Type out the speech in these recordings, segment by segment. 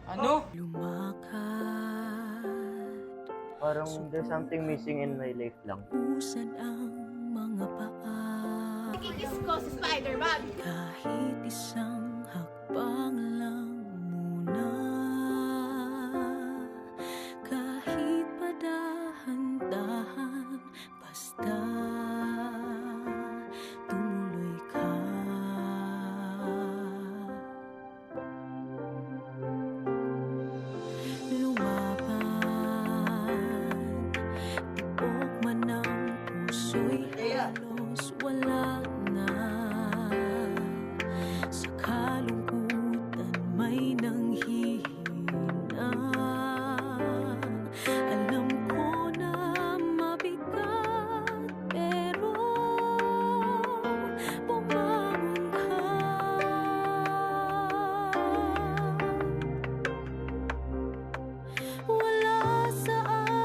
Ano? Parang there's something missing in my life lang. Usan ang mga paa. Kikis ko si Spider-Man. Kahit isang hakbang lang muna. Kahit padahan-dahan, basta tumuloy ka. Lumaban, tibok man ang puso'y halos wala na. Sa kalungkutan may nanghihina. Alam ko na mabigat, pero bumangon ka. Wala sa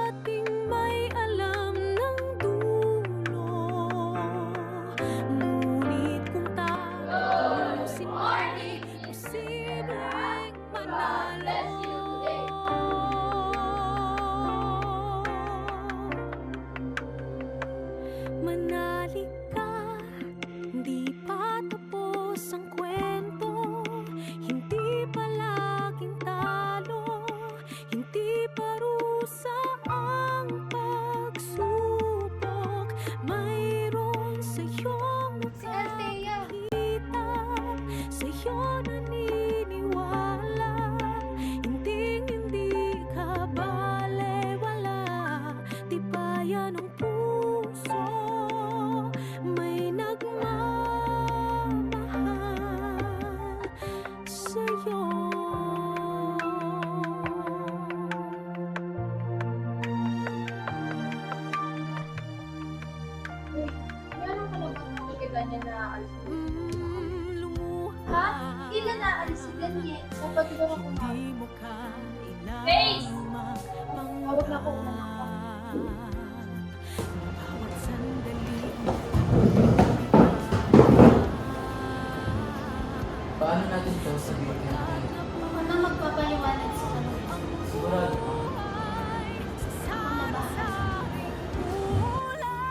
ating may alam ng dulo. Ngunit kung tapusin mo'y posibleng manalo. Manali ka, hindi pa tapos ang kwento. Hindi palaging talo, hindi parusa ang pagsubok. Mayroon sa'yong makakita, sa'yo naniniwala. Hindi ka balewala, tibayan ng puso. May nagmamahal sa'yo. Meron ka na bang nakikita niya na alis? Lumuha. Ha? Hindi na naalis si Daniel. Dapat ba ako na? Hindi mo kailangang Face! magpanggap. Tawag na ako. Bawat sandali Paano natin ito sabihin natin? Ano magpapaliwanag sa kanila? Sigurado ka.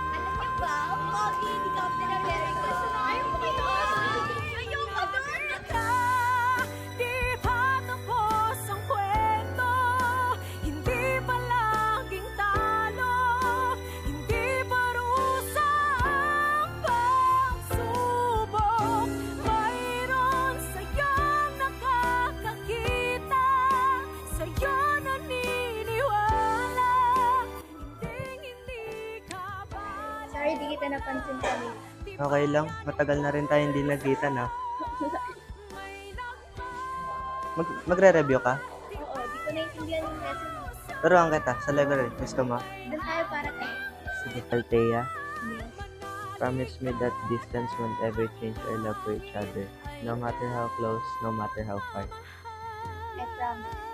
Alam niyo ba, ang pogi ni Captain America sa ayaw mo kayo. Ayaw ka ba? di pa tapos ang kwento. Hindi pa laging talo, hindi parusa ang pagsubok. Mayroon sa'yong nakakakita, sa'yo naniniwala. Hindi ka ba? Sorry, di kita napansin kanina. Okay lang, matagal na rin tayo hindi nagkita na. Magre-review ka? Oo, di ko naiintindihan yung lesson mo. Turuan kita sa library. Gusto mo? Doon tayo para tayo. Sige, Althea. Yes. Promise me that distance won't ever change our love for each other. No matter how close, no matter how far. I promise.